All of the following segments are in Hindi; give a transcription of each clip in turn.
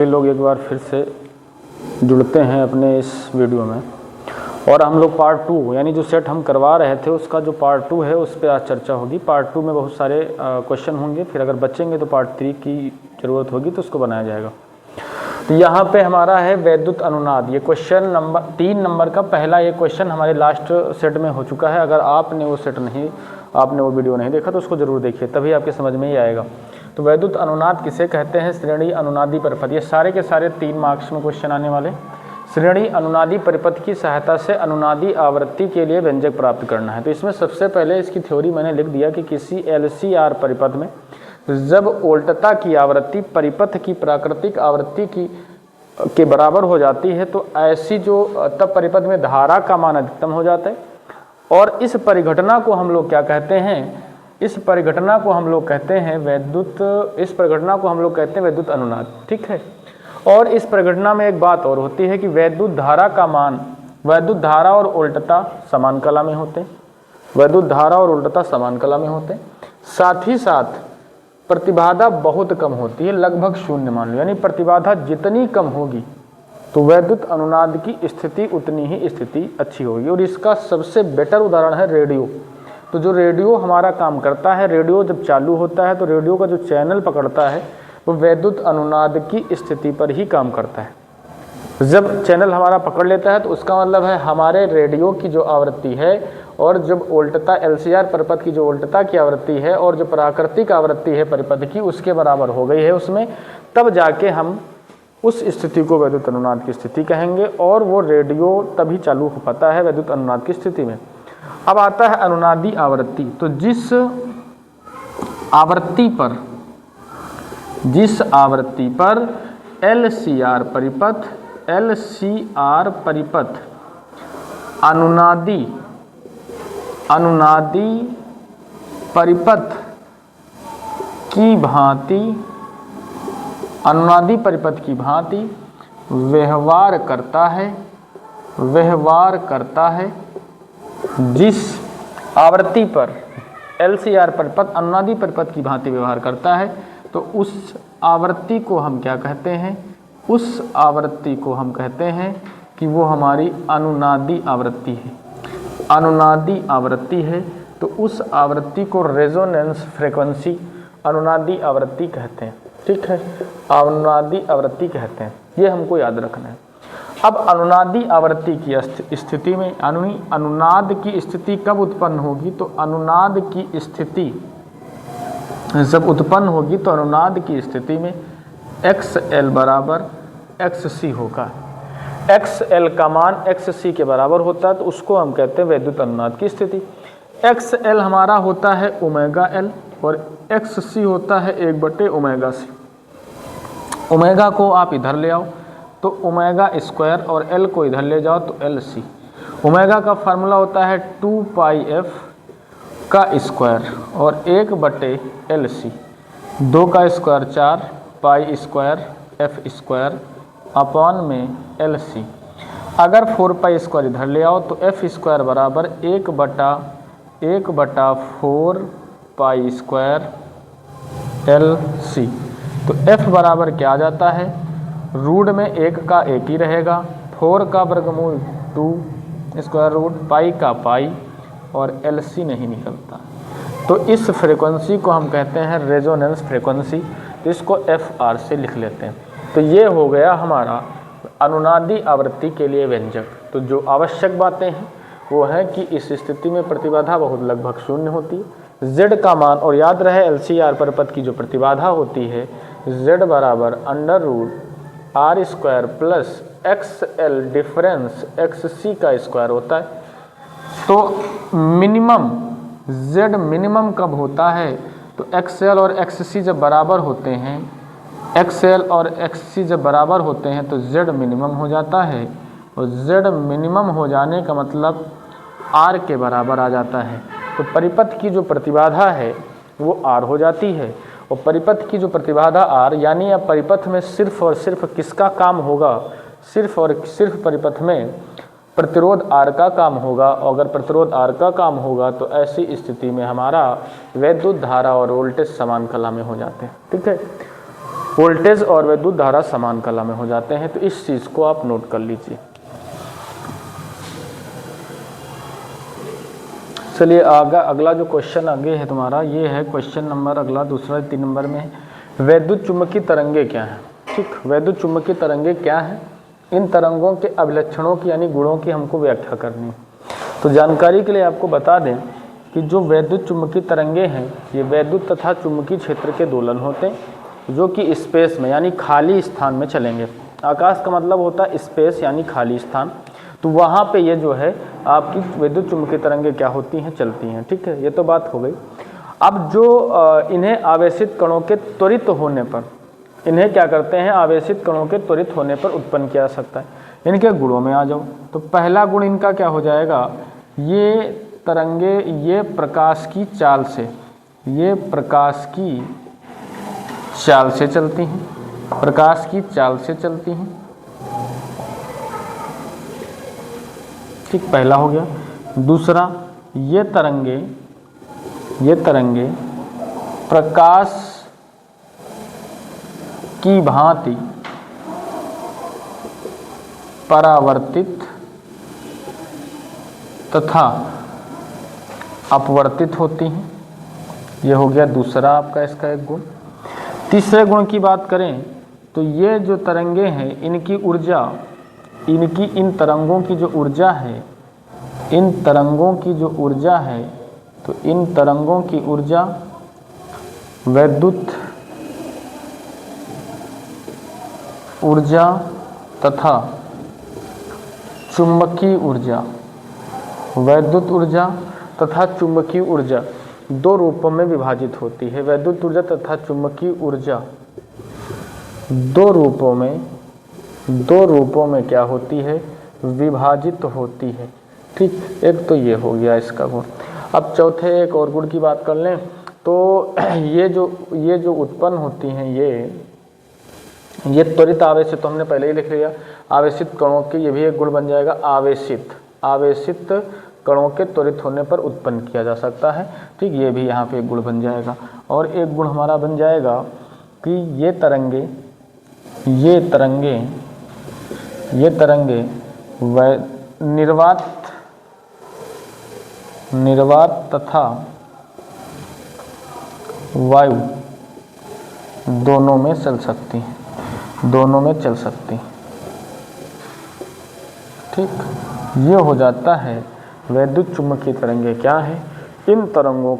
लोग एक बार फिर से जुड़ते हैं अपने इस वीडियो में, और हम लोग पार्ट 2 यानी जो सेट हम करवा रहे थे उसका जो पार्ट 2 है उस पर आज चर्चा होगी। पार्ट 2 में बहुत सारे क्वेश्चन होंगे, फिर अगर बचेंगे तो पार्ट 3 की ज़रूरत होगी तो उसको बनाया जाएगा। तो यहाँ पे हमारा है वैद्युत अनुनाद। ये क्वेश्चन नंबर 3 नंबर का पहला ये क्वेश्चन हमारे लास्ट सेट में हो चुका है। अगर आपने वो वीडियो नहीं देखा तो उसको ज़रूर देखिए, तभी आपके समझ में ही आएगा। तो वैद्युत अनुनाद किसे कहते हैं? श्रेणी अनुनादी परिपथ। ये सारे के सारे 3 मार्क्स में क्वेश्चन आने वाले। श्रेणी अनुनादी परिपथ की सहायता से अनुनादी आवृत्ति के लिए व्यंजक प्राप्त करना है। तो इसमें सबसे पहले इसकी थ्योरी मैंने लिख दिया कि किसी LCR परिपथ में जब उल्टता की आवृत्ति परिपथ की प्राकृतिक आवृत्ति के बराबर हो जाती है तो ऐसी तब परिपथ में धारा का मान अधिकतम हो जाता है, और इस परिघटना को हम लोग क्या कहते हैं? इस परिघटना को हम लोग कहते हैं वैद्युत अनुनाद। ठीक है। और इस परिघटना में एक बात और होती है कि वैद्युत धारा का मान, वैद्युत धारा और उल्टता समान कला में होते हैं। वैद्युत धारा और उल्टता समान कला में होते हैं। साथ ही साथ प्रतिबाधा बहुत कम होती है, लगभग शून्य मान लो। यानी प्रतिबाधा जितनी कम होगी तो वैद्युत अनुनाद की स्थिति उतनी ही स्थिति अच्छी होगी। और इसका सबसे बेटर उदाहरण है रेडियो। तो जो रेडियो हमारा काम करता है, रेडियो जब चालू होता है तो रेडियो का जो चैनल पकड़ता है वो वैद्युत अनुनाद की स्थिति पर ही काम करता है। जब चैनल हमारा पकड़ लेता है तो उसका मतलब है हमारे रेडियो की जो आवृत्ति है और जब उल्टता LCR परिपथ की जो उल्टता की आवृत्ति है और जो प्राकृतिक आवृत्ति है परिपथ की उसके बराबर हो गई है उसमें, तब जाके हम उस स्थिति को वैद्युत अनुनाद की स्थिति कहेंगे, और वो रेडियो तभी चालू हो पाता है वैद्युत अनुनाद की स्थिति में। अब आता है अनुनादी आवृत्ति। तो जिस आवृत्ति पर LCR परिपथ अनुनादी परिपथ की भांति व्यवहार करता है, जिस आवृत्ति पर LCR परिपथ अनुनादी परिपथ की भांति व्यवहार करता है तो उस आवृत्ति को हम क्या कहते हैं? उस आवृत्ति को हम कहते हैं कि वो हमारी अनुनादी आवृत्ति है। अनुनादी आवृत्ति है तो उस आवृत्ति को रेजोनेंस फ्रीक्वेंसी अनुनादी आवृत्ति कहते हैं। ठीक है, अनुनादी आवृत्ति कहते हैं, ये हमको याद रखना है। अब अनुनादी आवृत्ति की स्थिति में अनुनाद की स्थिति कब उत्पन्न होगी? तो अनुनाद की स्थिति जब उत्पन्न होगी तो अनुनाद की स्थिति में XL बराबर XC होगा। XL का मान XC के बराबर होता है तो उसको हम कहते हैं वैद्युत अनुनाद की स्थिति। XL हमारा होता है ओमेगा L और XC होता है 1/ओमेगा C। ओमेगा को आप इधर ले आओ तो ओमेगा स्क्वायर और L को इधर ले जाओ तो LC। ओमेगा का फार्मूला होता है 2πf का स्क्वायर और 1/LC। 2 का square 4 pi square f square upon में LC। अगर 4π स्क्वायर इधर ले आओ तो f स्क्वायर बराबर 1/4π स्क्वायर LC। तो f बराबर क्या आ जाता है? रूट में 1 का 1 ही रहेगा, 4 का वर्गमूल 2 स्क्वायर रूट, पाई का पाई और LC नहीं निकलता। तो इस फ्रीक्वेंसी को हम कहते हैं रेजोनेंस फ्रीक्वेंसी। तो इसको FR से लिख लेते हैं। तो ये हो गया हमारा अनुनादी आवृत्ति के लिए व्यंजक। तो जो आवश्यक बातें हैं वो है कि इस स्थिति में प्रतिबाधा बहुत लगभग शून्य होती है। Z का मान, और याद रहे LCR परिपथ की जो प्रतिबाधा होती है Z बराबर √R² plus XL difference XC का स्क्वायर होता है। तो मिनिमम Z मिनिमम कब होता है? तो XL और XC जब बराबर होते हैं, XL और XC जब बराबर होते हैं तो Z मिनिमम हो जाता है, और Z मिनिमम हो जाने का मतलब R के बराबर आ जाता है। तो परिपथ की जो प्रतिबाधा है वो R हो जाती है, और परिपथ की जो प्रतिबाधा R, यानी अब परिपथ में सिर्फ और सिर्फ किसका काम होगा? सिर्फ और सिर्फ परिपथ में प्रतिरोध R का काम होगा। और अगर प्रतिरोध R का काम होगा तो ऐसी स्थिति में हमारा वैद्युत धारा और वोल्टेज समान कला में हो जाते हैं। ठीक है। वोल्टेज और विद्युत धारा समान कला में हो जाते हैं। तो इस चीज को आप नोट कर लीजिए। चलिए अगला जो क्वेश्चन आगे है तुम्हारा, ये है क्वेश्चन नंबर अगला दूसरा 3 नंबर में है, वैद्युत चुम्बकीय तरंगे क्या है। ठीक, वैद्युत चुम्बकीय तरंगे क्या है, इन तरंगों के अभिलक्षणों की यानी गुणों की हमको व्याख्या करनी है। तो जानकारी के लिए आपको बता दें कि जो वैद्युत चुम्बकीय तरंगे हैं, ये वैद्युत तथा चुम्बकीय क्षेत्र के दोलन होते हैं जो कि स्पेस में यानी खाली स्थान में चलेंगे। आकाश का मतलब होता है स्पेस यानी खाली स्थान, तो वहाँ पे ये जो है आपकी वैद्युत चुम्बकीय तरंगे क्या होती हैं, चलती हैं। ठीक है, ये तो बात हो गई। अब जो इन्हें आवेशित कणों के त्वरित होने पर, इन्हें क्या करते हैं, आवेशित कणों के त्वरित होने पर उत्पन्न किया जा सकता है। इनके गुणों में आ जाओ तो पहला गुण इनका क्या हो जाएगा, ये तरंगे ये प्रकाश की चाल से, ये प्रकाश की चाल से चलती हैं, प्रकाश की चाल से चलती हैं। ठीक, पहला हो गया। दूसरा, ये तरंगे प्रकाश की भांति परावर्तित तथा अपवर्तित होती हैं। यह हो गया दूसरा आपका इसका एक गुण। तीसरे गुण की बात करें तो ये जो तरंगे हैं, इनकी ऊर्जा, इन तरंगों की जो ऊर्जा है, इन तरंगों की जो ऊर्जा है, तो इन तरंगों की ऊर्जा वैद्युत ऊर्जा तथा चुंबकीय ऊर्जा, वैद्युत ऊर्जा तथा चुंबकीय ऊर्जा दो रूपों में विभाजित होती है। वैद्युत ऊर्जा तथा चुंबकीय ऊर्जा दो रूपों में क्या होती है, विभाजित होती है। ठीक, एक तो ये हो गया इसका गुण। अब चौथे एक और गुण की बात कर लें तो ये जो उत्पन्न होती हैं, ये त्वरित आवेशित, तो हमने पहले ही लिख लिया, आवेशित कणों के, ये भी एक गुण बन जाएगा। आवेशित कणों के त्वरित होने पर उत्पन्न किया जा सकता है। ठीक, ये भी यहाँ पे एक गुण बन जाएगा। और एक गुण हमारा बन जाएगा कि ये तरंगे निर्वात तथा वायु दोनों में चल सकती हैं। ठीक, ये हो जाता है वैद्युत चुम्बकीय तरंगे क्या है, इन तरंगों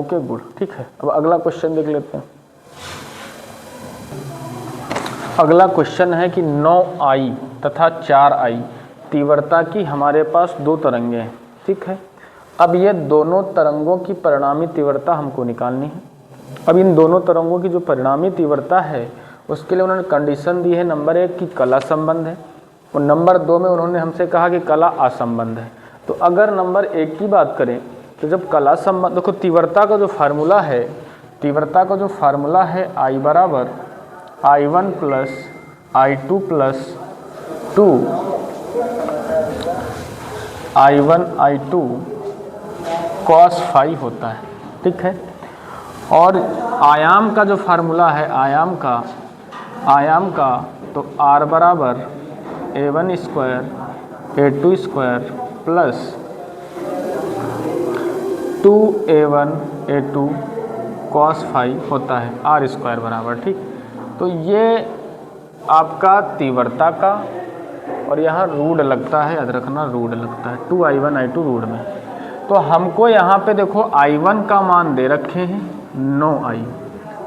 के गुण। ठीक है, अब अगला क्वेश्चन देख लेते हैं। अगला क्वेश्चन है कि 9I तथा 4I तीव्रता की हमारे पास दो तरंगे हैं। ठीक है, अब ये दोनों तरंगों की परिणामी तीव्रता हमको निकालनी है। अब इन दोनों तरंगों की जो परिणामी तीव्रता है उसके लिए उन्होंने कंडीशन दी है, नंबर 1 की कला संबंध है और नंबर 2 में उन्होंने हमसे कहा कि कला असंबंध है। तो अगर नंबर 1 की बात करें तो जब कला संबंध, देखो तीव्रता का जो फार्मूला है I बराबर I1 plus I2 plus 2 I1 I2 cos phi होता है। ठीक है, और आयाम का जो फार्मूला है, आयाम का तो R बराबर A1 square A2 square plus 2A1 A2 cos phi होता है, R स्क्वायर बराबर। ठीक, तो ये आपका तीव्रता का, और यहाँ रूड लगता है, याद रखना रूड लगता है, 2I1 I2 रूड में। तो हमको यहाँ पे देखो I1 का मान दे रखे हैं 9I,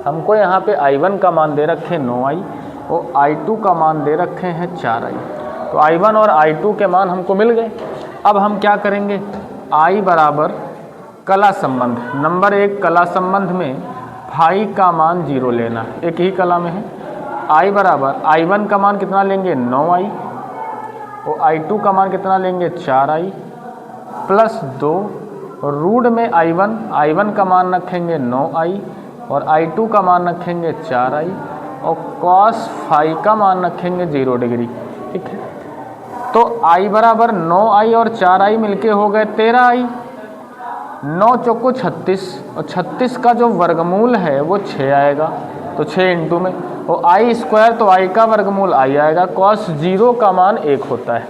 हमको यहाँ पे I1 का मान दे रखे हैं 9I और I2 का मान दे रखे हैं 4I। तो I1 और I2 के मान हमको मिल गए। अब हम क्या करेंगे, I बराबर कला संबंध, नंबर 1 कला संबंध में फाई का मान 0 लेना, एक ही कला में है। I बराबर I1 का मान कितना लेंगे 9I और I2 का मान कितना लेंगे 4I प्लस 2, रूट में I1 का मान रखेंगे 9I और I2 का मान रखेंगे 4I और cos फाई का मान रखेंगे 0 डिग्री। ठीक है, तो I बराबर 9I और 4I मिलके हो गए 13I। 9 चौको 36 और 36 का जो वर्गमूल है वो 6 आएगा। तो 6 इंटू में, और आई स्क्वायर तो आई का वर्गमूल आई आएगा, कॉस 0 का मान 1 होता है।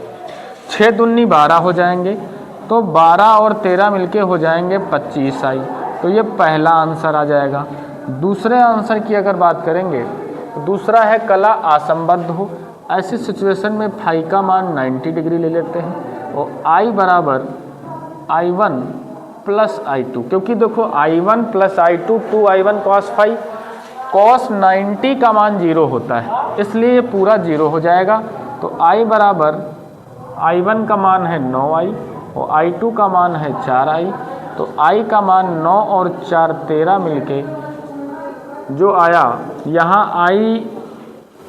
6 दूनी 12 हो जाएंगे, तो 12 और 13 मिलके हो जाएंगे 25 आई। तो ये पहला आंसर आ जाएगा। दूसरे आंसर की अगर बात करेंगे तो दूसरा है कला असंबद्ध हो। ऐसी सिचुएशन में फाई का मान 90 डिग्री ले लेते हैं और आई बराबर I1 प्लस I2, क्योंकि देखो I1 plus I2 2I1 cos phi, cos 90 का मान 0 होता है, इसलिए ये पूरा 0 हो जाएगा। तो I बराबर I1 का मान है 9I और I2 का मान है 4I। तो I का मान 9 और 4 13 मिलके जो आया, यहाँ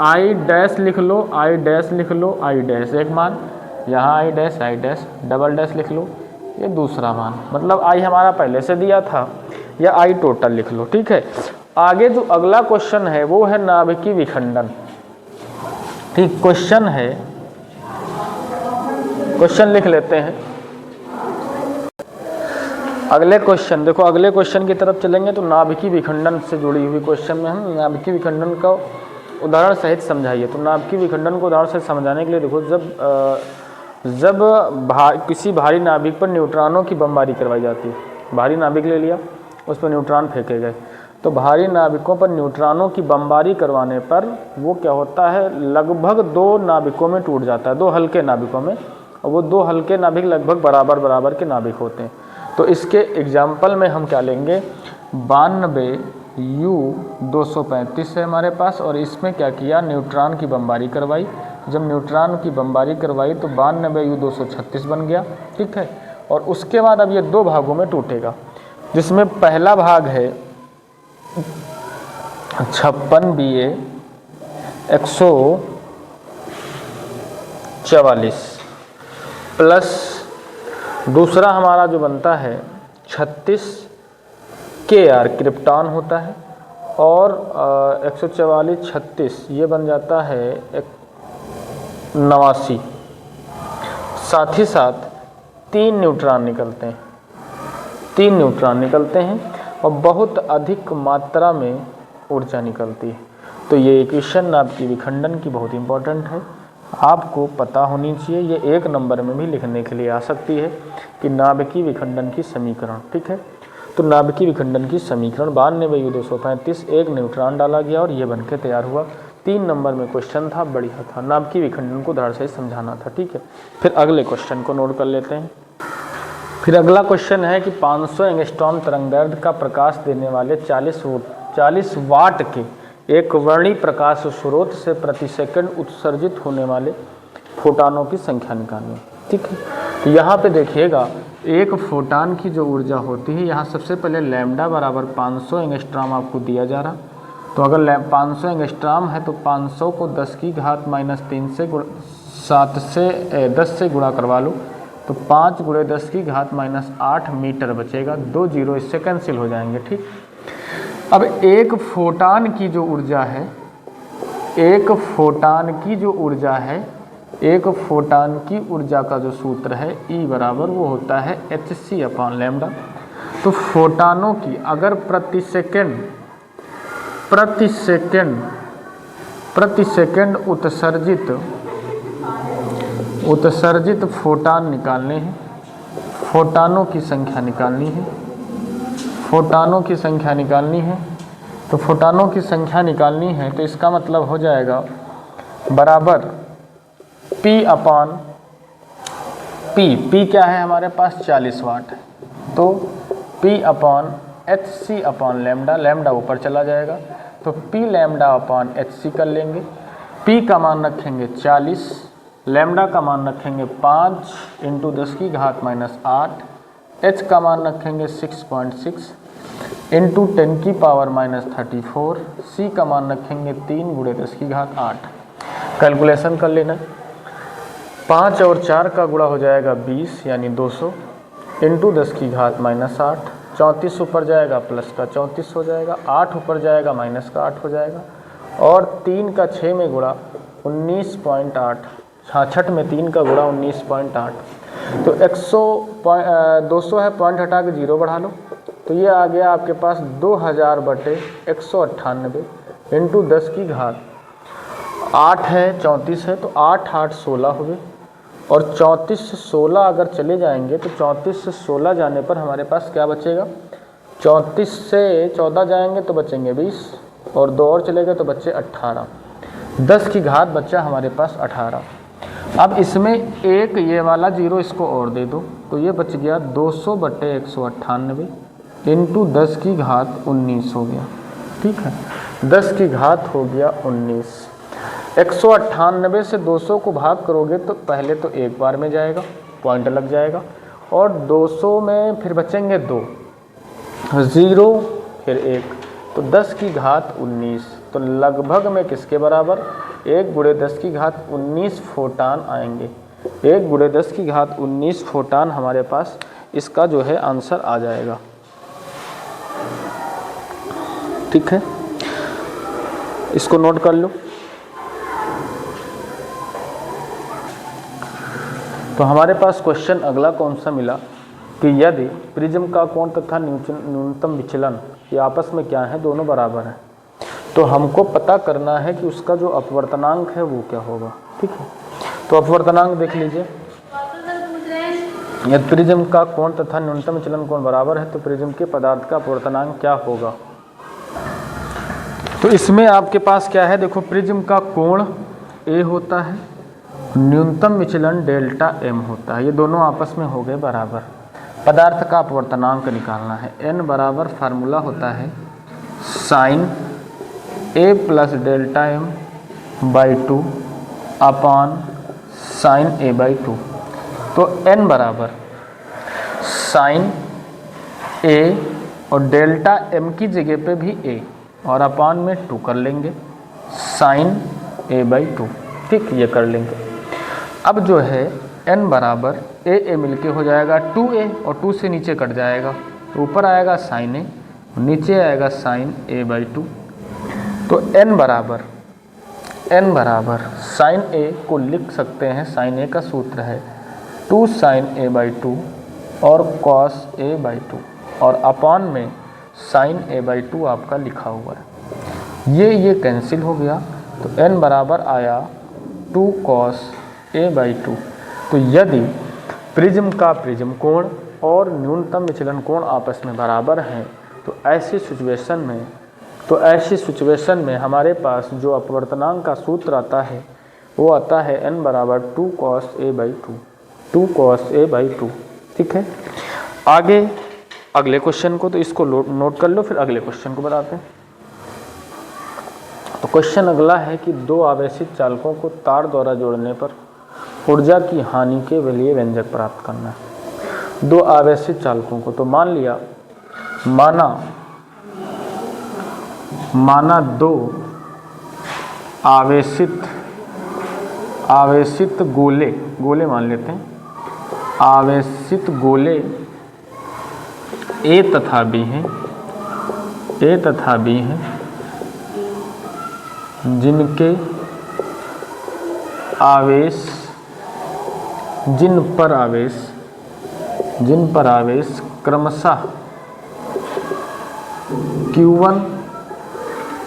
I डैश लिख लो, I डैश लिख लो, I डैश एक मान, यहाँ I डैश डबल डैश लिख लो, ये दूसरा मान, मतलब I हमारा पहले से दिया था, या I टोटल लिख लो। ठीक है, आगे जो अगला क्वेश्चन है वो है नाभिकीय विखंडन। ठीक, क्वेश्चन है, क्वेश्चन लिख लेते हैं। अगले क्वेश्चन देखो, अगले क्वेश्चन की तरफ चलेंगे तो नाभिकीय विखंडन से जुड़ी हुई क्वेश्चन में हम नाभिकीय विखंडन का उदाहरण सहित समझाइए। तो नाभिकीय विखंडन को उदाहरण सहित समझाने के लिए देखो, जब किसी भारी नाभिक पर न्यूट्रॉनों की बमबारी करवाई जाती है, भारी नाभिक ले लिया, उस पर न्यूट्रॉन फेंके गए, तो भारी नाभिकों पर न्यूट्रॉनों की बमबारी करवाने पर वो क्या होता है, लगभग 2 नाभिकों में टूट जाता है, 2 हल्के नाभिकों में, और वो 2 हल्के नाभिक लगभग बराबर बराबर के नाभिक होते हैं। तो इसके एग्जाम्पल में हम क्या लेंगे, 92U235 है हमारे पास, और इसमें क्या किया, न्यूट्रॉन की बमबारी करवाई। जब न्यूट्रॉन की बमबारी करवाई तो 92U236 बन गया। ठीक है, और उसके बाद अब ये 2 भागों में टूटेगा, जिसमें पहला भाग है 56BA 144 प्लस दूसरा हमारा जो बनता है 36KR क्रिप्टॉन होता है, और 144 36 ये बन जाता है 89। साथ ही साथ 3 न्यूट्रॉन निकलते हैं, 3 न्यूट्रॉन निकलते हैं और बहुत अधिक मात्रा में ऊर्जा निकलती है। तो ये इक्वेशन नाभिकीय विखंडन की बहुत इंपॉर्टेंट है, आपको पता होनी चाहिए। ये 1 नंबर में भी लिखने के लिए आ सकती है कि नाभिकीय विखंडन की समीकरण। ठीक है, तो नाभिकीय विखंडन की समीकरण 92U235, 1 न्यूट्रॉन डाला गया और ये बनके तैयार हुआ। 3 नंबर में क्वेश्चन था, बढ़िया था, नाभिकीय विखंडन को उदाहरण से समझाना था। ठीक है, फिर अगले क्वेश्चन को नोट कर लेते हैं। फिर अगला क्वेश्चन है कि 500 एंगस्ट्रॉम तरंगदैर्ध्य का प्रकाश देने वाले 40 वाट के एक वर्णी प्रकाश स्रोत से प्रति सेकंड उत्सर्जित होने वाले फोटानों की संख्या निकालनी। ठीक है, तो यहाँ पे देखिएगा, एक फोटान की जो ऊर्जा होती है, यहाँ सबसे पहले लैम्डा बराबर 500 एंगस्ट्रॉम आपको दिया जा रहा। तो अगर 500 एंगस्ट्रॉम है तो 500 को 10 की घात -3 से 10 से गुणा करवा लो, तो 5 × 10 की घात -8 मीटर बचेगा। 2 जीरो इससे कैंसिल हो जाएंगे। ठीक, अब एक फोटान की जो ऊर्जा है, एक फोटान की जो ऊर्जा है, एक फोटान की ऊर्जा का जो सूत्र है E बराबर वो होता है hc/λ। तो फोटानों की अगर प्रति सेकंड उत्सर्जित फोटान निकालने हैं, फोटानों की संख्या निकालनी है, फोटानों की संख्या निकालनी है। तो फोटानों की संख्या निकालनी है तो इसका मतलब हो जाएगा बराबर P क्या है हमारे पास 40 वाट है, तो P/hc/λ, लैम्डा ऊपर चला जाएगा तो P/hc कर लेंगे। P का मान रखेंगे 40, लैम्डा का मान रखेंगे 5 × 10 की घात -8, h का मान रखेंगे 6.6 × 10 की पावर -34, c का मान रखेंगे 3 × 10 की घात 8। कैलकुलेशन कर लेना, 5 और 4 का गुणा हो जाएगा 20 यानी 200 × 10 की घात -8, 34 ऊपर जाएगा प्लस का 34 हो जाएगा, 8 ऊपर जाएगा माइनस का 8 हो जाएगा, और 3 का 6 में गुणा 19.8, 66 में 3 का गुणा 19.8। तो 200 है, पॉइंट हटा के 0 बढ़ा लो, तो ये आ गया आपके पास 2000/198। इंटू 10 की घात 8 है, 34 है, तो 8 8 16 हुए। और 34 से 16 अगर चले जाएंगे तो 34 से 16 जाने पर हमारे पास क्या बचेगा, 34 से 14 जाएंगे तो बचेंगे 20, और 2 और चले गए तो बच्चे 18। 10 की घात बच्चा हमारे पास 18। अब इसमें एक ये वाला जीरो इसको और दे दो, तो ये बच गया 200/198 इंटू 10 की घात 19 हो गया। ठीक है, 10 की घात हो गया 19। 198 से 200 को भाग करोगे तो पहले तो एक बार में जाएगा, पॉइंट लग जाएगा, और 200 में फिर बचेंगे 2, 0 फिर 1, तो 10 की घात 19। तो लगभग में किसके बराबर, 1 गुणे 10 की घात 19 फोटान आएंगे। 1 गुणे 10 की घात 19 फोटान हमारे पास इसका जो है आंसर आ जाएगा। ठीक है, इसको नोट कर लो। तो हमारे पास क्वेश्चन अगला कौन सा मिला कि यदि प्रिज्म का कोण तथा न्यूनतम विचलन ये आपस में क्या है, दोनों बराबर हैं, तो हमको पता करना है कि उसका जो अपवर्तनांक है वो क्या होगा। ठीक है, तो अपवर्तनांक देख लीजिए। यदि प्रिज्म का कोण तथा न्यूनतम विचलन कोण बराबर है तो प्रिज्म के पदार्थ का अपवर्तनांक क्या होगा। तो इसमें आपके पास क्या है, देखो प्रिज्म का कोण ए होता है, न्यूनतम विचलन डेल्टा एम होता है, ये दोनों आपस में हो गए बराबर। पदार्थ का अपवर्तनांक निकालना है, n बराबर फार्मूला होता है sine A plus delta m by 2 upon sine A by 2। तो n बराबर साइन ए और डेल्टा एम की जगह पे भी a और अपान में 2 कर लेंगे, साइन ए बाई 2। ठीक, ये कर लेंगे। अब जो है n बराबर ए मिलके हो जाएगा 2a, और 2 से नीचे कट जाएगा तो ऊपर आएगा साइन ए, नीचे आएगा साइन ए बाई 2। तो n बराबर साइन ए को लिख सकते हैं, साइन ए का सूत्र है 2 साइन ए बाई 2 और कॉस ए बाई 2, और अपान में साइन ए बाई 2 आपका लिखा हुआ है। ये कैंसिल हो गया, तो n बराबर आया 2 कॉस ए बाई 2। तो यदि प्रिज्म का प्रिज्म कोण और न्यूनतम विचलन कोण आपस में बराबर हैं तो ऐसी सिचुएशन में हमारे पास जो अपवर्तनांक का सूत्र आता है वो आता है n बराबर 2 cos A by 2 cos A by 2। ठीक है, आगे अगले क्वेश्चन को, तो इसको नोट कर लो, फिर अगले क्वेश्चन को बताते हैं। तो क्वेश्चन अगला है कि दो आवेशित चालकों को तार द्वारा जोड़ने पर ऊर्जा की हानि के लिए व्यंजक प्राप्त करना है। दो आवेशित चालकों को, तो मान लिया, माना दो आवेशित गोले मान लेते हैं, आवेशित गोले ए तथा बी हैं, जिनके आवेश जिन पर आवेश क्रमशः Q1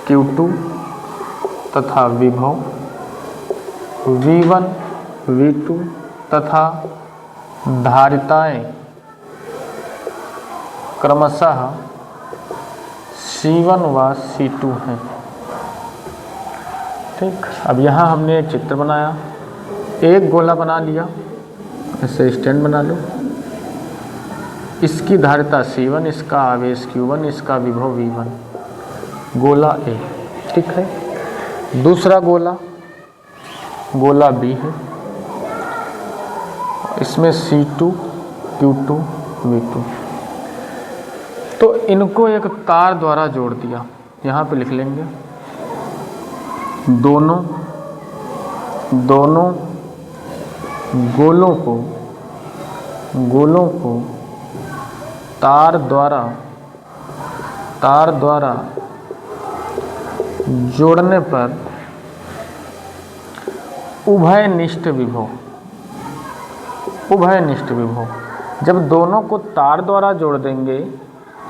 Q2 तथा विभव V1 V2 तथा धारिताएं क्रमशः C1 व C2 हैं। ठीक, अब यहाँ हमने एक चित्र बनाया, एक गोला बना लिया, ऐसे स्टैंड बना लो, इसकी धारिता C1, इसका आवेश Q1, इसका विभव V1, गोला A। ठीक है, दूसरा गोला B है, इसमें C2 Q2 V2। तो इनको एक तार द्वारा जोड़ दिया, यहाँ पे लिख लेंगे दोनों गोलों को तार द्वारा जोड़ने पर उभयनिष्ठ विभव, जब दोनों को तार द्वारा जोड़ देंगे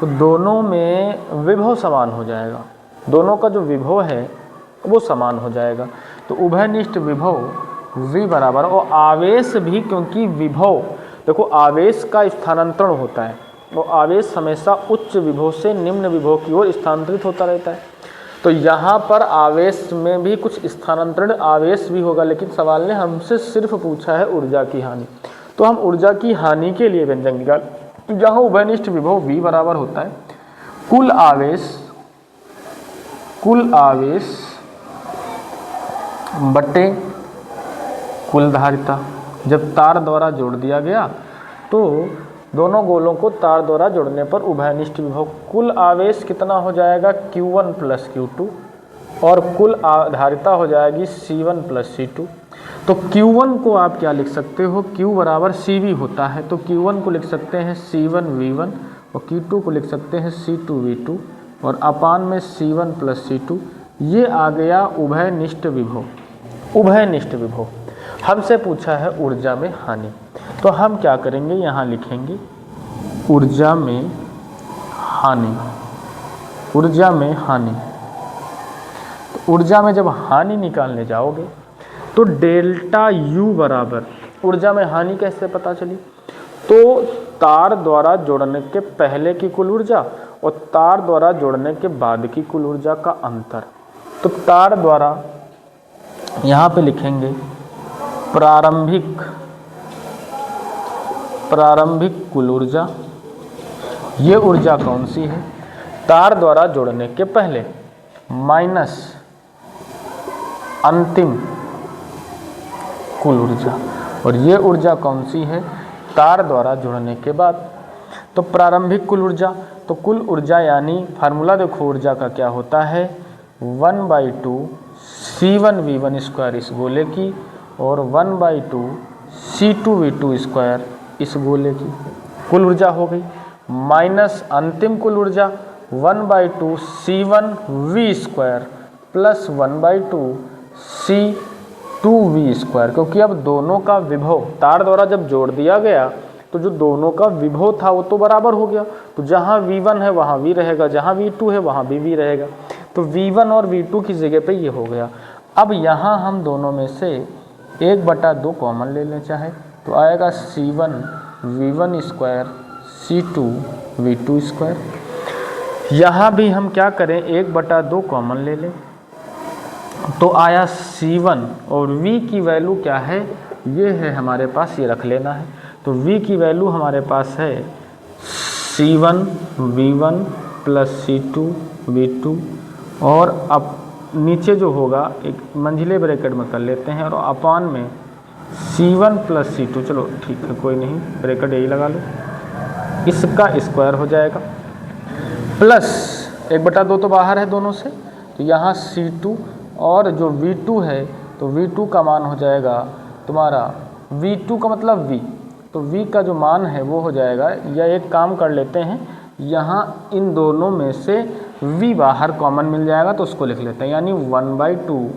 तो दोनों में विभव समान हो जाएगा। दोनों का जो विभव है वो समान हो जाएगा। तो उभयनिष्ठ विभव V बराबर, और आवेश भी, क्योंकि विभव देखो आवेश का स्थानांतरण होता है, वो आवेश हमेशा उच्च विभव से निम्न विभव की ओर स्थानांतरित होता रहता है। तो यहाँ पर आवेश में भी कुछ स्थानांतरण आवेश भी होगा, लेकिन सवाल ने हमसे सिर्फ पूछा है ऊर्जा की हानि। तो हम ऊर्जा की हानि के लिए व्यंजक निकाल, तो जहाँ उभयनिष्ठ विभव V बराबर होता है कुल आवेश बटे कुल धारिता। जब तार द्वारा जोड़ दिया गया तो दोनों गोलों को तार द्वारा जोड़ने पर उभयनिष्ठ विभव कुल आवेश कितना हो जाएगा Q1 प्लस Q2, और कुल धारिता हो जाएगी C1 प्लस C2। तो Q1 को आप क्या लिख सकते हो, Q बराबर CV होता है, तो Q1 को लिख सकते हैं C1 V1 और Q2 को लिख सकते हैं C2 V2 और अपान में C1 प्लस C2। ये आ गया उभयनिष्ठ विभव। उभयनिष्ठ विभव हमसे पूछा है ऊर्जा में हानि, तो हम क्या करेंगे, यहाँ लिखेंगे ऊर्जा में हानि। ऊर्जा में हानि, तो ऊर्जा में जब हानि निकालने जाओगे तो डेल्टा U बराबर, ऊर्जा में हानि कैसे पता चली, तो तार द्वारा जोड़ने के पहले की कुल ऊर्जा और तार द्वारा जोड़ने के बाद की कुल ऊर्जा का अंतर। तो तार द्वारा यहाँ पे लिखेंगे प्रारंभिक कुल ऊर्जा। ये ऊर्जा कौन सी है, तार द्वारा जोड़ने के पहले, माइनस अंतिम कुल ऊर्जा, और ये ऊर्जा कौन सी है, तार द्वारा जोड़ने के बाद। तो प्रारंभिक कुल ऊर्जा, तो कुल ऊर्जा यानी फार्मूला देखो ऊर्जा का क्या होता है, 1/2 C1 V1 स्क्वायर इस गोले की और 1/2 C2 V2 स्क्वायर इस गोले की कुल ऊर्जा हो गई, माइनस अंतिम कुल ऊर्जा 1/2 C1 V square plus 1/2 C2 V square, क्योंकि अब दोनों का विभव तार द्वारा जब जोड़ दिया गया तो जो दोनों का विभव था वो तो बराबर हो गया। तो जहाँ V1 है वहाँ V रहेगा, जहाँ V2 है वहाँ भी V रहेगा। तो V1 और V2 की जगह पे ये हो गया। अब यहाँ हम दोनों में से 1/2 कॉमन ले लें चाहे, तो आएगा C1 V1 square C2 V2 square. यहाँ भी हम क्या करें, 1/2 कॉमन ले लें, तो आया C1 और V की वैल्यू क्या है, ये है हमारे पास, ये रख लेना है। तो V की वैल्यू हमारे पास है C1 V1 plus C2 V2, और अब नीचे जो होगा एक मंझले ब्रैकेट में कर लेते हैं और अपान में C1 प्लस C2, चलो ठीक है कोई नहीं, ब्रैकेट यही लगा लो, इसका स्क्वायर हो जाएगा, प्लस 1/2 तो बाहर है दोनों से, तो यहाँ C2 और जो V2 है तो V2 का मान हो जाएगा तुम्हारा, V2 का मतलब V, तो V का जो मान है वो हो जाएगा, या एक काम कर लेते हैं, यहाँ इन दोनों में से V बाहर कॉमन मिल जाएगा तो उसको लिख लेते हैं, यानी 1/2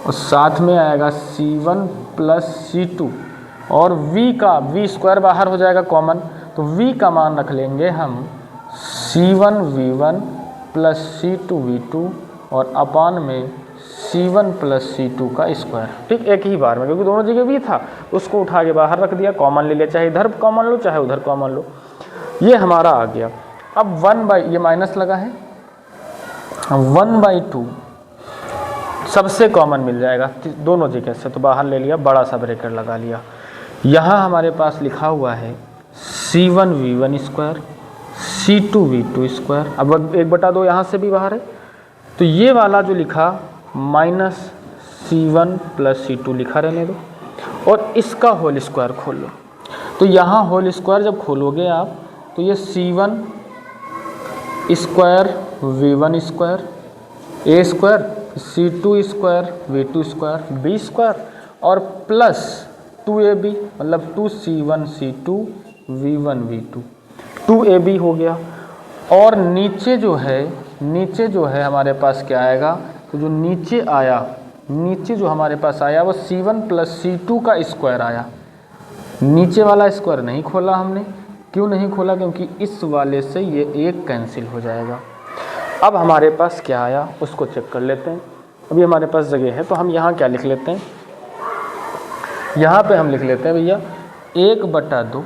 और साथ में आएगा C1 प्लस C2 और V स्क्वायर बाहर हो जाएगा कॉमन, तो V का मान रख लेंगे हम C1 V1 plus C2 V2 और अपान में C1 प्लस C2 का स्क्वायर। ठीक, एक ही बार में, क्योंकि दोनों जगह V था उसको उठा के बाहर रख दिया, कॉमन ले लिया, चाहे इधर कॉमन लो चाहे उधर कॉमन लो, ये हमारा आ गया। अब ये माइनस लगा है, 1/2 सबसे कॉमन मिल जाएगा दोनों जगह से, तो बाहर ले लिया, बड़ा सा ब्रैकेट लगा लिया। यहाँ हमारे पास लिखा हुआ है C1 V1 square C2 V2 square. अब 1/2 यहाँ से भी बाहर है, तो ये वाला जो लिखा माइनस C1 प्लस C2 लिखा रहने दो, और इसका होल स्क्वायर खोल लो। तो यहाँ होल स्क्वायर जब खोलोगे आप, तो ये C1 square V1 square A square C2 square V2 square B square और प्लस 2AB, मतलब 2C1 C2 V1 V2, 2AB हो गया। और नीचे जो है हमारे पास क्या आएगा, तो जो नीचे जो हमारे पास आया वो C1 प्लस C2 का स्क्वायर आया। नीचे वाला स्क्वायर नहीं खोला हमने, क्यों नहीं खोला, क्योंकि इस वाले से ये एक कैंसिल हो जाएगा। अब हमारे पास क्या आया उसको चेक कर लेते हैं। अभी हमारे पास जगह है तो हम यहाँ क्या लिख लेते हैं, यहाँ पे हम लिख लेते हैं भैया 1/2,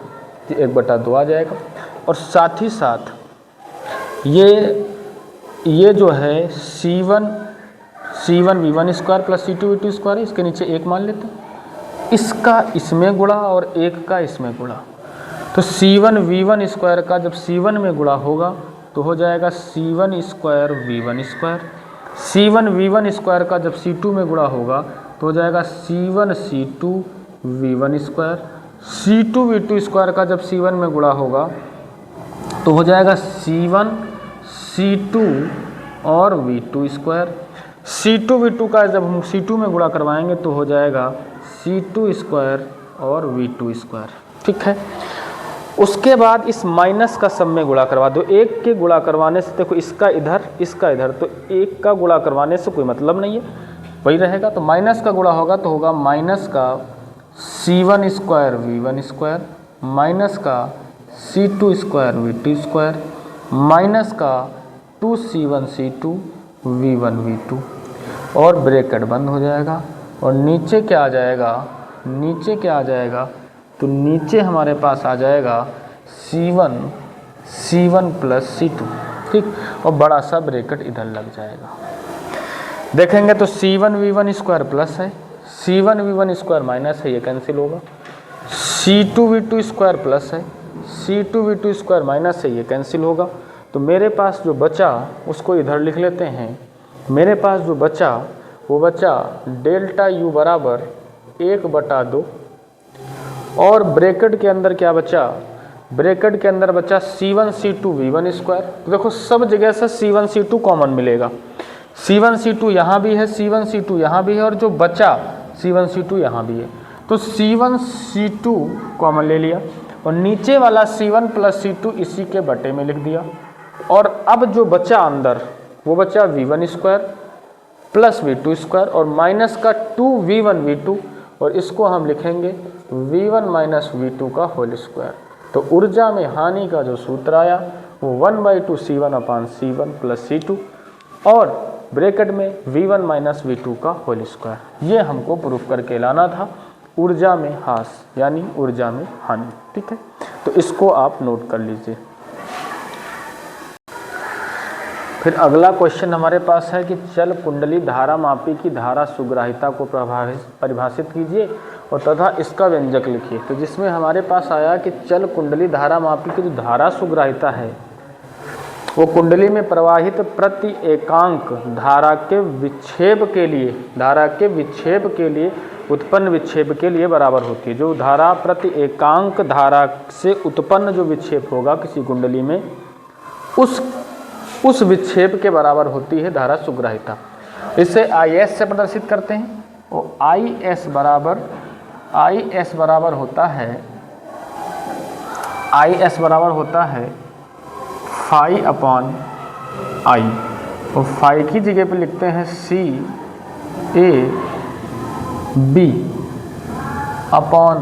1/2 आ जाएगा। और साथ ही साथ ये जो है C1 V1 square plus C2 V2 square है, इसके नीचे 1 मान लेते हैं। इसका इसमें गुणा और 1 का इसमें गुणा, तो C1 V1 स्क्वायर का जब C1 में गुणा होगा तो हो जाएगा C1 square V1 square. C1 V1 square का जब C2 में गुणा होगा तो हो जाएगा C1 C2 V1 square. C2 V2 square का जब C1 में गुणा होगा तो हो जाएगा C1 C2 और V2 स्क्वायर। C2 V2 का जब हम C2 में गुणा करवाएंगे तो हो जाएगा C2 स्क्वायर और V2 स्क्वायर। ठीक है, उसके बाद इस माइनस का सब में गुणा करवा दो। 1 के गुणा करवाने से देखो इसका इधर इसका इधर, तो 1 का गुणा करवाने से कोई मतलब नहीं है, वही रहेगा। तो माइनस का गुणा होगा तो होगा माइनस का C1 square V1 square minus का C2 square V2 square minus का 2C1 C2 V1 V2 और ब्रैकेट बंद हो जाएगा। और नीचे क्या आ जाएगा, नीचे क्या आ जाएगा, तो नीचे हमारे पास आ जाएगा C1 प्लस C2। ठीक, और बड़ा सा ब्रैकेट इधर लग जाएगा। देखेंगे तो C1 V1 स्क्वायर प्लस है, C1 V1 स्क्वायर माइनस है, ये कैंसिल होगा। C2 V2 स्क्वायर प्लस है, C2 V2 स्क्वायर माइनस है, ये कैंसिल होगा। तो मेरे पास जो बचा उसको इधर लिख लेते हैं। मेरे पास जो बचा वो बचा डेल्टा U बराबर 1/2 और ब्रैकेट के अंदर क्या बचा, ब्रैकेट के अंदर बचा C1 C2 V1 स्क्वायर। तो देखो सब जगह से C1 C2 कॉमन मिलेगा। C1 C2 यहाँ भी है, C1 C2 यहाँ भी है और जो बचा C1 C2 यहाँ भी है। तो C1 C2 कॉमन ले लिया और नीचे वाला C1 प्लस C2 इसी के बटे में लिख दिया। और अब जो बचा अंदर वो बचा V1 square plus V2 square और माइनस का 2V1 V2 और इसको हम लिखेंगे V1 माइनस V2 का होल स्क्वायर। तो ऊर्जा में हानि का जो सूत्र आया वो 1/2 C1 अपान C1 प्लस C2 और ब्रैकेट में V1 माइनस V2 का होल स्क्वायर। ये हमको प्रूफ करके लाना था ऊर्जा में ह्रास यानी ऊर्जा में हानि। ठीक है, तो इसको आप नोट कर लीजिए। फिर अगला क्वेश्चन हमारे पास है कि चल कुंडली धारा मापी की धारा सुग्राहिता को परिभाषित कीजिए और तथा इसका व्यंजक लिखिए। तो जिसमें हमारे पास आया कि चल कुंडली धारा मापी की जो धारा सुग्राहिता है वो कुंडली में प्रवाहित प्रति एकांक धारा के विक्षेप के लिए उत्पन्न विक्षेप के लिए बराबर होती है। जो धारा प्रति एकांक धारा से उत्पन्न जो विक्षेप होगा किसी कुंडली में उस विक्षेप के बराबर होती है धारा सुग्राहिता। इसे IS से प्रदर्शित करते हैं और IS बराबर होता है फाई अपान I और फाई की जगह पे लिखते हैं CAB अपान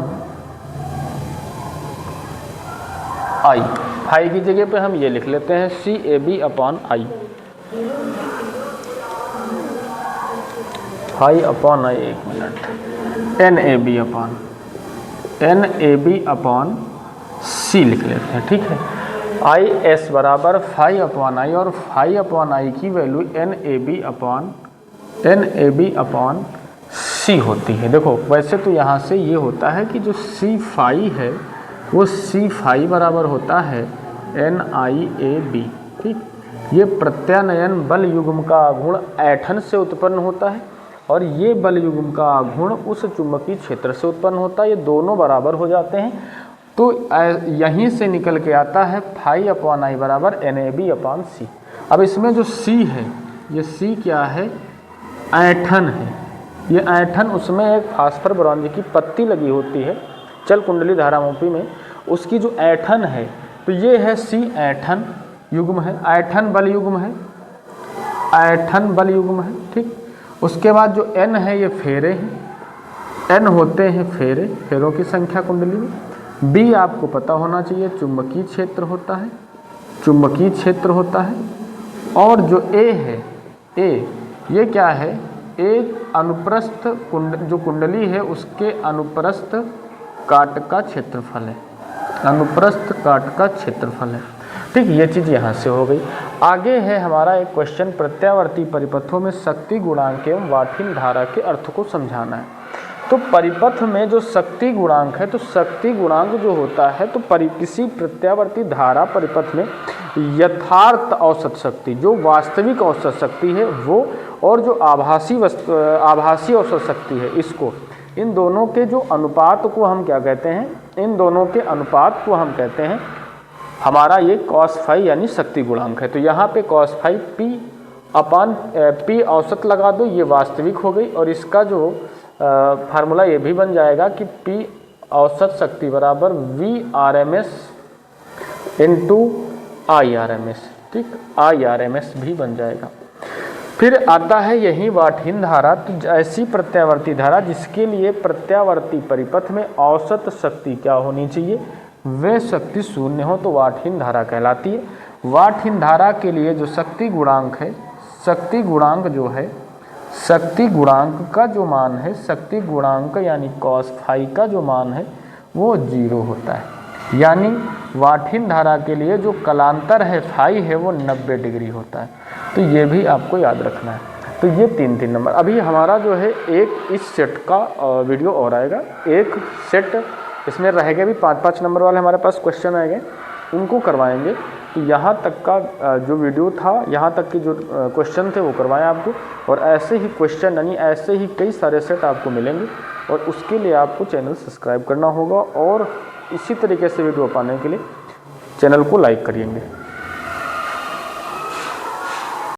I। फाई की जगह पे हम ये लिख लेते हैं CAB upon I। Phi upon I, एक मिनट, NAB अपान C लिख लेते हैं। ठीक है, IS बराबर फाई अपान I और फाई अपान I की वैल्यू NAB अपान C होती है। देखो वैसे तो यहाँ से ये होता है कि जो C फाई है वो C फाई बराबर होता है NIAB। ठीक, ये प्रत्यानयन बल युग्म का आघूर्ण ऐंठन से उत्पन्न होता है और ये बल युग्म का आघूर्ण उस चुंबकीय क्षेत्र से उत्पन्न होता है। ये दोनों बराबर हो जाते हैं तो यहीं से निकल के आता है फाई अपान I बराबर NAB अपान C। अब इसमें जो C है ये C क्या है, ऐंठन है। ये ऐंठन उसमें एक फास्फर ब्रॉन्ज की पत्ती लगी होती है चल कुंडली धारामापी में, उसकी जो ऐंठन है तो ये है C ऐंठन युग्म है, ऐंठन बल युग्म है, ऐंठन बल युग्म है। ठीक, उसके बाद जो N है ये फेरे हैं, N होते हैं फेरे, फेरों की संख्या कुंडली में। B आपको पता होना चाहिए चुंबकीय क्षेत्र होता है, चुंबकीय क्षेत्र होता है। और जो ए है, ए ये क्या है, एक अनुप्रस्थ जो कुंडली है उसके अनुप्रस्थ काट का क्षेत्रफल है, अनुप्रस्थ काट का क्षेत्रफल है। ठीक, ये चीज़ यहाँ से हो गई। आगे है हमारा एक क्वेश्चन, प्रत्यावर्ती परिपथों में शक्ति गुणांक एवं वाठीन धारा के अर्थ को समझाना है। तो परिपथ में जो शक्ति गुणांक है, तो शक्ति गुणांक जो होता है तो किसी प्रत्यावर्ती धारा परिपथ में यथार्थ औसत शक्ति, जो वास्तविक औसत शक्ति है वो, और जो आभासी औसत शक्ति है, इसको, इन दोनों के जो अनुपात को हम क्या कहते हैं, इन दोनों के अनुपात को हम कहते हैं, हमारा ये cos फाई यानी शक्ति गुणांक है। तो यहाँ पे cos फाई P औसत लगा दो, ये वास्तविक हो गई, और इसका जो फार्मूला ये भी बन जाएगा कि P औसत शक्ति बराबर VRMS इंटू IRMS। ठीक, IRMS भी बन जाएगा। फिर आता है यही वाठीन धारा। तो ऐसी प्रत्यावर्ती धारा जिसके लिए प्रत्यावर्ती परिपथ में औसत शक्ति क्या होनी चाहिए, वे शक्ति शून्य हो तो वाठीन धारा कहलाती है। वाठीन धारा के लिए जो शक्ति गुणांक है, शक्ति गुणांक जो है, शक्ति गुणांक का जो मान है, शक्ति गुणांक यानी cos फाई का जो मान है वो 0 होता है। यानी वाठीन धारा के लिए जो कलांतर है फाई है वो 90 डिग्री होता है। तो ये भी आपको याद रखना है। तो ये 3 नंबर। अभी हमारा जो है एक इस सेट का वीडियो और आएगा, एक सेट इसमें रहेगा भी 5-5 नंबर वाले हमारे पास क्वेश्चन आएंगे, उनको करवाएंगे। तो यहाँ तक का जो वीडियो था, यहाँ तक के जो क्वेश्चन थे वो करवाएं आपको, और ऐसे ही क्वेश्चन यानी ऐसे ही कई सारे सेट आपको मिलेंगे। और उसके लिए आपको चैनल सब्सक्राइब करना होगा, और इसी तरीके से वीडियो पाने के लिए चैनल को लाइक करिएंगे।